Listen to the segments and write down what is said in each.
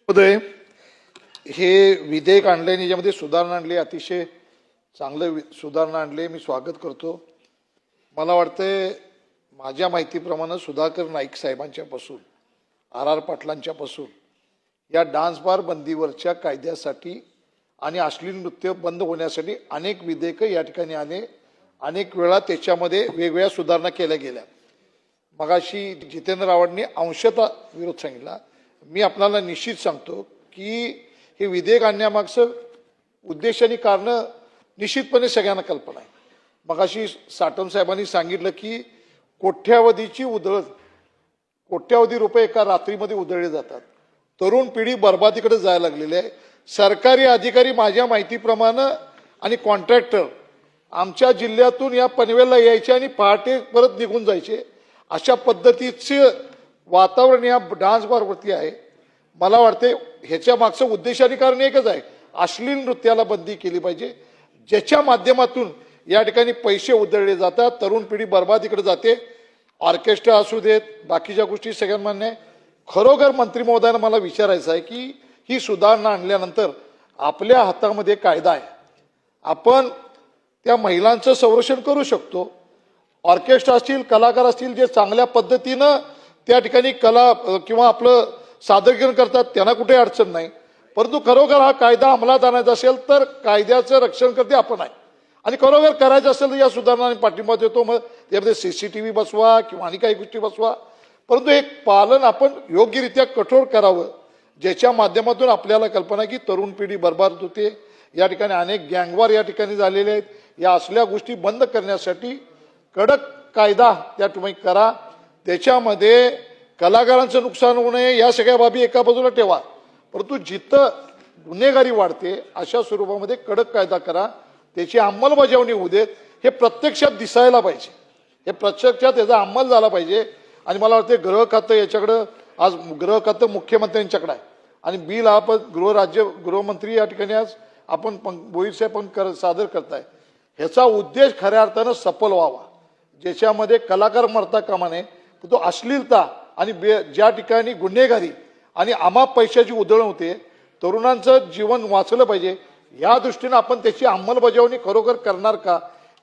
महोदय, हे विधेयक आणल्याने याच्यामध्ये सुधारणा आणली, अतिशय चांगलं सुधारणा आणली, मी स्वागत करतो. मला वाटतंय माझ्या माहितीप्रमाणे सुधाकर नाईक साहेबांच्यापासून आर पाटलांच्यापासून या डान्स बार बंदीवरच्या कायद्यासाठी आणि अश्लील नृत्य बंद होण्यासाठी अनेक विधेयक या ठिकाणी आले, अनेक वेळा त्याच्यामध्ये वेगवेगळ्या सुधारणा केल्या गेल्या. मगाशी जितेंद्र आव्हाडांनी अंशतः विरोध सांगितला. मी आपल्याला निश्चित सांगतो की हे विधेयक आणण्यामागचं उद्देश आणि कारण निश्चितपणे सगळ्यांना कल्पना आहे. मगाशी साटम साहेबांनी सांगितलं की कोट्यावधीची उधळण, कोट्यावधी रुपये एका रात्रीमध्ये उधळले जातात. तरुण पिढी बर्बादीकडे जायला लागलेली आहे. सरकारी अधिकारी माझ्या माहितीप्रमाणे आणि कॉन्ट्रॅक्टर आमच्या जिल्ह्यातून या पनवेलला यायचे आणि पहाटे परत निघून जायचे. अशा पद्धतीचे वातावरण या डान्स बारवरती आहे. मला वाटते ह्याच्या मागचं उद्देश आणि कारण एकच आहे, अश्लील नृत्याला बंदी केली पाहिजे, ज्याच्या माध्यमातून या ठिकाणी पैसे उधळले जातात, तरुण पिढी बर्बादीकडे जाते. ऑर्केस्ट्रा असू देत, बाकीच्या गोष्टी सगळ्यांना मान्य आहे. खरोखर मंत्री महोदयांना मला विचारायचं आहे की ही सुधारणा आणल्यानंतर आपल्या हातामध्ये कायदा आहे, आपण त्या महिलांचं संरक्षण करू शकतो. ऑर्केस्ट्रा असतील, कलाकार असतील, जे चांगल्या पद्धतीनं त्या ठिकाणी कला किंवा आपलं सादरीकरण करतात, त्यांना कुठे अडचण नाही. परंतु खरोखर हा कायदा अंमलात आणायचा असेल तर कायद्याचं रक्षण करते आपण आहे, आणि खरोखर करायचं असेल तर या सुधारणा पाठिंबा देतो. मग त्यामध्ये CCTV बसवा किंवा आणि काही गोष्टी बसवा, परंतु एक पालन आपण योग्यरित्या कठोर करावं, ज्याच्या माध्यमातून आपल्याला कल्पना की तरुण पिढी बर्बाद होते. या ठिकाणी अनेक गँगवार या ठिकाणी झालेले आहेत. या असल्या गोष्टी बंद करण्यासाठी कडक कायदा त्या तुम्ही करा. त्याच्यामध्ये कलाकारांचं नुकसान होऊ नये या सगळ्या बाबी एका बाजूला ठेवा, परंतु जिथं गुन्हेगारी वाढते अशा स्वरूपामध्ये कडक कायदा करा, त्याची अंमलबजावणी होऊ देत. हे प्रत्यक्षात दिसायला पाहिजे, हे प्रत्यक्षात याचा अंमल झाला पाहिजे. आणि मला वाटतं गृह खातं याच्याकडं, आज गृह खातं मुख्यमंत्र्यांच्याकडे आहे आणि बिल हा पण गृहमंत्री या ठिकाणी आज आपण भोईर साहेब पण सादर करताय. ह्याचा उद्देश खऱ्या अर्थानं सफल व्हावा, ज्याच्यामध्ये कलाकार मरता कामा नये, तो अश्लीलता आणि ज्या ठिकाणी गुन्हेगारी आणि अमाप पैशाची उधळण होते, तरुणांचं जीवन वाचलं पाहिजे. या दृष्टीनं आपण त्याची अंमलबजावणी खरोखर करणार का,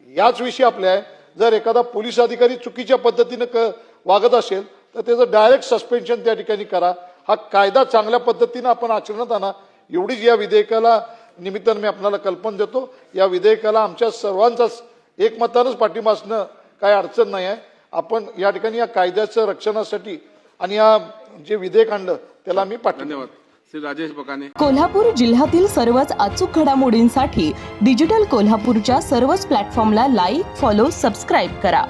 याच विषयी आपल्या आहे. जर एखादा पोलीस अधिकारी चुकीच्या पद्धतीनं वागत असेल तर त्याचं डायरेक्ट सस्पेन्शन त्या ठिकाणी करा. हा कायदा चांगल्या पद्धतीनं आपण आचरणात आणा, एवढीच या विधेयकाला निमित्तानं मी आपल्याला कल्पना देतो. या विधेयकाला आमच्या सर्वांचाच एकमतानंच पाठिंबा असणं काही अडचण नाही आहे. आपण या ठिकाणी या कायद्याचं रक्षणासाठी आणि या जे विधेयक आणलं त्याला मी पाठिंबा. श्री राजेश बकाने. कोल्हापूर जिल्ह्यातील सर्वच अचूक घडामोडींसाठी डिजिटल कोल्हापूरच्या सर्वच प्लॅटफॉर्मला लाईक, फॉलो, सबस्क्राईब करा.